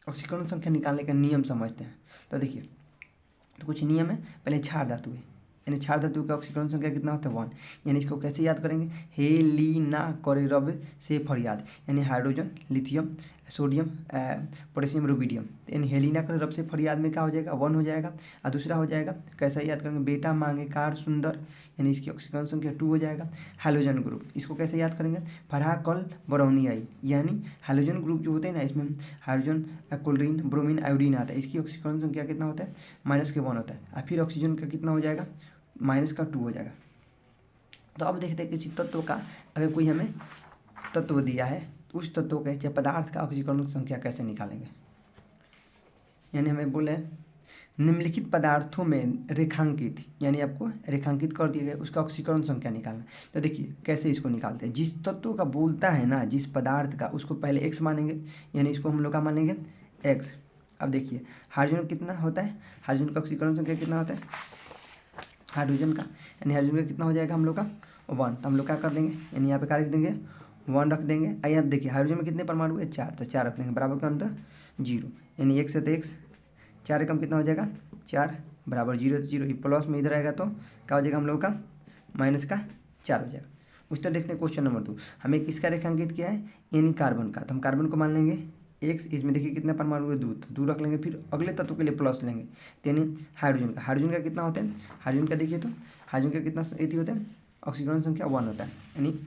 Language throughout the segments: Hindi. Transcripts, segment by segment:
ऑक्सीकरण संख्या निकालने का नियम समझते हैं। तो देखिए, तो कुछ नियम है। पहले क्षार धातु है, यानी क्षार धातु का ऑक्सीकरण संख्या कितना होता है 1। यानी इसको कैसे याद करेंगे, हेलिना कोरेरब से फरियाद, यानी hydrogen, lithium, sodium, potassium, rubidium. यानी हेलिना कोरेरब से फरियाद में क्या हो जाएगा 1 हो जाएगा। और दूसरा हो जाएगा कैसा याद करेंगे, बेटा मांगे कार सुंदर, यानी इसकी ऑक्सीकरण संख्या 2 हो जाएगा। हाइड्रोजन ग्रुप, इसको कैसे याद करेंगे, फराकल ब्रोनियाई, यानी हाइड्रोजन ग्रुप जो होते हैं ना, इसमें हाइड्रोजन, क्लोरीन, ब्रोमीन, आयोडीन आता है। इसकी ऑक्सीकरण संख्या कितना होता है -1 होता है। और फिर ऑक्सीजन का कितना हो जाएगा -2 हो जाएगा। तो अब देखते हैं किसी तत्व का अगर कोई हमें तत्व दिया है तो उस तत्व का चाहे पदार्थ का ऑक्सीकरण संख्या कैसे निकालेंगे। यानी हमें बोले निम्नलिखित पदार्थों में रेखांकित, यानी आपको रेखांकित कर दिया गया उसका ऑक्सीकरण संख्या निकालना। तो देखिए कैसे इसको निकालते हैं, जिस तत्व का बोलता है ना, जिस पदार्थ का, उसको पहले x मानेंगे, यानी इसको हम लोग का मानेंगे x। अब देखिए हाइड्रोजन कितना होता है, हाइड्रोजन का ऑक्सीकरण संख्या कितना होता है हाइड्रोजन का, यानी हाइड्रोजन का कितना हो जाएगा हम लोग का 1। तो हम लोग क्या कर देंगे, यानी यहाँ पे क्या रख देंगे 1 रख देंगे। आइए अब देखिए हाइड्रोजन में कितने परमाणु है 4, तो 4 रख देंगे, बराबर के अंदर 0, यानी x है तो x, 4 एकम कितना हो जाएगा 4, बराबर 0 तो 0, प्लस में इधर आएगा तो क्या हो जाएगा हम लोग का -4 हो जाएगा। उस तरह देखते हैं क्वेश्चन नंबर 2, हमें किसका रेखांकित किया है, यानी कार्बन का। तो हम कार्बन को मान लेंगे x, इसमें देखिए कितने परमाणु है 2, तो 2 रख लेंगे। फिर अगले तत्व के लिए प्लस लेंगे, यानी हाइड्रोजन का, हाइड्रोजन का कितना होता है, हाइड्रोजन का देखिए तो हाइड्रोजन का कितना एथी होता है ऑक्सीकरण संख्या 1 होता है, यानी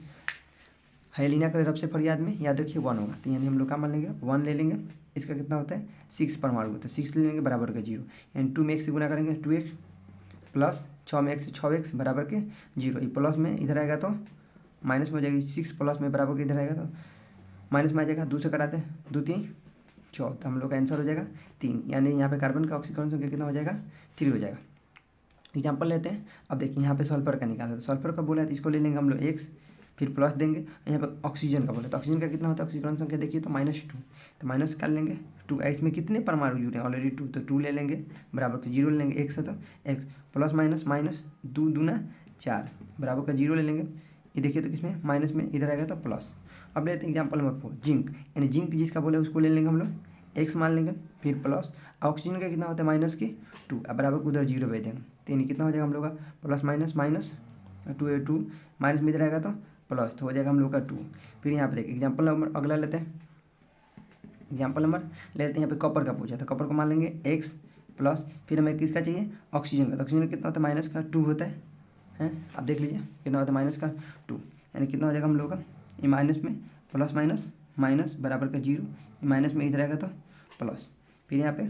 हेलिना के रब से फरियाद में याद रखिए 1 होगा। तो यानी हम लोग क्या मान लेंगे 1 ले लेंगे। इसका कितना होता है 6 परमाणु होता है, 6 ले लेंगे बराबर का 0, यानी 2 में x से गुना करेंगे 2x, प्लस 6 में x 6x बराबर के 0, ये प्लस में इधर आएगा तो माइनस में हो जाएगी, 6 प्लस में बराबर के इधर आएगा तो माइनस में आ जाएगा, 2 से कटाते हैं 2 3 4, तो हम लोग का आंसर हो जाएगा 3, यानी यहाँ पे कार्बन का ऑक्सीकरण संख्या कितना हो जाएगा 3 हो जाएगा। एग्जाम्पल लेते हैं। अब देखिए यहाँ पे सल्फर का निकाला, तो सल्फर का बोला है तो इसको ले लेंगे हम लोग x, फिर प्लस देंगे। यहाँ पे ऑक्सीजन का बोला तो ऑक्सीजन का कितना होता है ऑक्सीकरण संख्या देखिए तो -2, तो माइनस कर लेंगे 2, इसमें कितने परमाणु जुड़े हैं ऑलरेडी 2, तो 2 ले लेंगे, बराबर का 0 ले लेंगे, x है तो x, प्लस माइनस माइनस 2 दूना 4, बराबर का 0 ले लेंगे। ये देखिए तो किसमें माइनस में इधर आएगा तो प्लस। अब लेते हैं एग्जाम्पल नंबर 4 जिंक, यानी जिंक जिसका बोला है उसको ले लेंगे हम लोग x मान लेंगे, फिर प्लस ऑक्सीजन का कितना होता है -2, अब बराबर को उधर 0 भेज देंगे, तो यानी कितना हो जाएगा हम लोग का प्लस माइनस माइनस 2 माइनस में इधर आएगा तो प्लस, तो हो जाएगा हम लोग का 2। फिर यहाँ पे देखिए एग्जाम्पल नंबर अगला लेते हैं, एग्जाम्पल नंबर लेते हैं यहाँ पे कॉपर का पूछा, तो कॉपर को मान लेंगे x प्लस, फिर हमें किसका चाहिए ऑक्सीजन का, तो ऑक्सीजन कितना होता है -2 होता है। आप देख लीजिए कितना होता है -2, यानी कितना हो जाएगा हम लोग का ये माइनस में प्लस माइनस माइनस बराबर का 0, माइनस में इधर आएगा तो प्लस। फिर यहाँ पे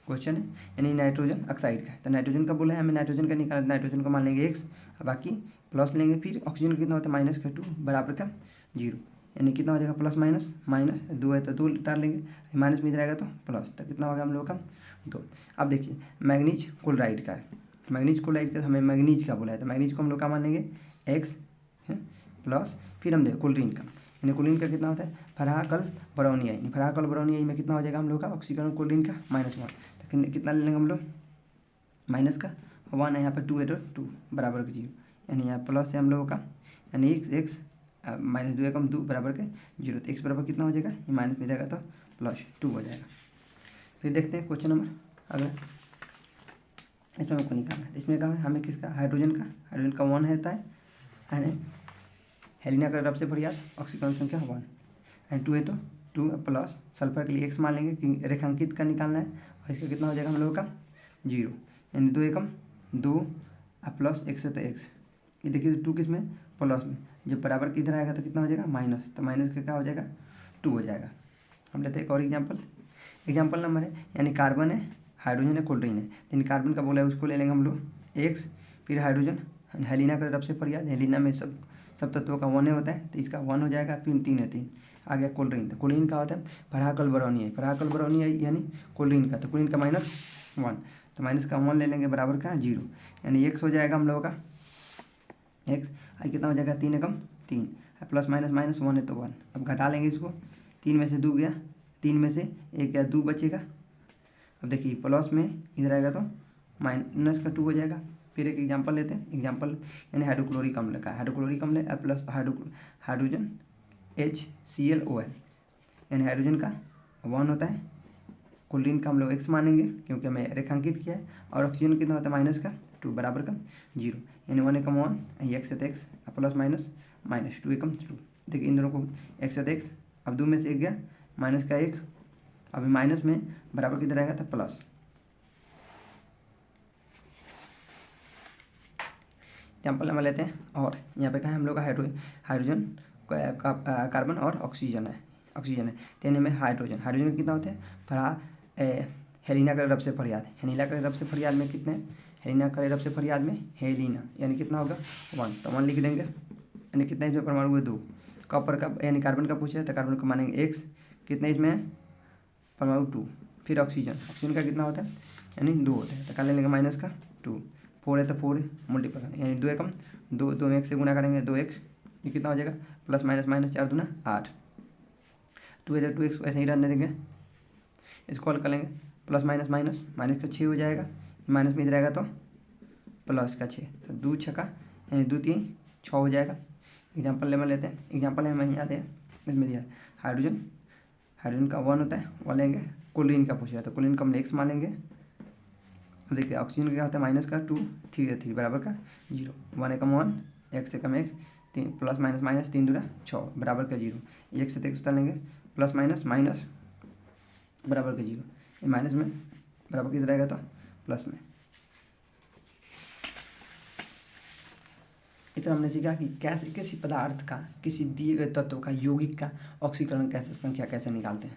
क्वेश्चन है यानी नाइट्रोजन ऑक्साइड का, तो नाइट्रोजन का बोला है हमें नाइट्रोजन का निकालना, नाइट्रोजन को मान लेंगे x, बाकी प्लस लेंगे। फिर ऑक्सीजन कितना होता है -2 बराबर का 0, यानी कितना हो जाएगा प्लस माइनस माइनस 2 है तो 2 उतार लेंगे, माइनस में इधर आएगा तो प्लस, तो कितना होगा हम लोग का 2। अब देखिए मैग्नीज क्लोराइड का है, मैग्नीज क्लोराइड का हमें मैग्नीज का बोला है, तो मैग्नीज को हम लोग का मान लेंगे x प्लस, फिर हम देखो क्लोरीन का, यानी क्लोरीन का कितना होता है फराकल ब्राउनियाई, यानी फराकल ब्राउनियाई में कितना हो जाएगा हम लोग का ऑक्सीकरण क्लोरीन का -1, तो कितना ले लेंगे हम लोग माइनस का 1 है, यहाँ पे 2 है तो 2 बराबर का 0, यानी यहाँ प्लस है हम लोगों का, यानी x -2 एकम 2 बराबर के 0, तो x बराबर कितना हो जाएगा ये माइनस में जाएगा तो +2 हो जाएगा। फिर देखते हैं क्वेश्चन नंबर अगला, इसमें हमको निकालना है, इसमें कहा है हमें किसका हाइड्रोजन का 1 रहता है, हेलिना का रब से फरियाद ऑक्सीकरण संख्या 1 एंड 2 है तो 2 प्लस सल्फर के लिए x मान लेंगे कि रेखांकित का निकालना है, और इसका कितना हो जाएगा हम लोगों का 0, यानी 2 एकम 2 प्लस x है तो x, ये देखिए 2 किस में प्लस में, जब बराबर के इधर आएगा तो कितना हो जाएगा माइनस, तो माइनस का क्या हो जाएगा 2 हो जाएगा। हम लेते हैं एक और एग्जाम्पल नंबर है, यानी कार्बन है, हाइड्रोजन है, क्लोरीन है, यानी कार्बन का बोला है उसको ले लेंगे हम लोग x, फिर हाइड्रोजन हेलिना का रब से फरियाद, हेलिना में सब तत्वों का 1 होता है, तो इसका 1 हो जाएगा, फिर 3 है 3 आ गया क्लोरीन, तो क्लोरीन का होता है फराकल ब्राउनियाई यानी क्लोरीन का, तो क्लोरीन का -1, तो माइनस का 1 ले लेंगे बराबर का 0, यानी x हो जाएगा हम लोगों का x, आई कितना हो जाएगा 3 एकम 3, प्लस माइनस माइनस 1 है तो 1, अब घटा लेंगे इसको, 3 में से 2 गया, 3 में से 1 गया 2 बचेगा। अब देखिए प्लस में इधर आएगा तो माइनस का 2 हो जाएगा। फिर एक एग्जांपल लेते हैं, एग्जांपल यानी हाइड्रोक्लोरिक अम्ल का, हाइड्रोक्लोरिक अम्ल प्लस हाइड्रोजन HClOl, यानी हाइड्रोजन का 1 होता है क्लोरीन का हम लोग x मानेंगे क्योंकि हमें रेखांकित किया है, और ऑक्सीजन कितना होता है -2 बराबर का 0, यानी 1 एकम 1 x से x प्लस माइनस -2 एकम 2। देखिए इन दोनों को x से x, अब 2 में से 1 गया, माइनस का 1, अभी माइनस में बराबर किधर रहेगा तो प्लस। एग्जाम्पल नंबर लेते हैं, और यहाँ पे कहा है हम लोग का हाइड्रोजन कार्बन और ऑक्सीजन है, तो यानी में हाइड्रोजन कितना होता है हेलिना का रब से फरियाद, हेलिना का रब से फरियाद में कितने, हेलिना का रब से फरियाद में हेलिना यानी कितना होगा 1, तो 1 लिख देंगे, यानी कितना इसमें परमाणु हुए 2, कॉपर का यानी कार्बन का पूछा है तो कार्बन को मानेंगे x, कितना इसमें परमाणु 2, फिर ऑक्सीजन का कितना होता है यानी 2 होता है, तो क्या ले लेंगे -2, 4 है तो 4 मल्टीपल यानी 2 एकम 2 में 1 से गुना करेंगे 2x, ये कितना हो जाएगा प्लस माइनस 4 दूना 8, 2 है तो 2x को ऐसे ही रहने देंगे, इसको हल कर लेंगे, प्लस माइनस का 6 हो जाएगा, माइनस में इधर आएगा तो प्लस का 6, तो 2 छक्का यानी 2 3 6 हो जाएगा। एग्जाम्पल लेवल लेते हैं, एग्जाम्पल हमें याद है इसमें दिया हाइड्रोजन का 1 होता है, 1 लेंगे, क्लोरीन का पूछा है तो क्लोरीन का हम x मानेंगे। देखिए ऑक्सीजन का क्या होता है -2 3 बराबर का 0, 1 एकम 1 x एकम 1 3 प्लस माइनस 3 दूना 6 बराबर का 0, 1 से x उतार लेंगे, प्लस माइनस बराबर का 0, ये माइनस में बराबर किधर रहेगा तो प्लस में। इस तरह हमने सीखा कि कैसे किसी पदार्थ का, किसी दिए गए तत्व का यौगिक का ऑक्सीकरण कैसे संख्या कैसे निकालते हैं।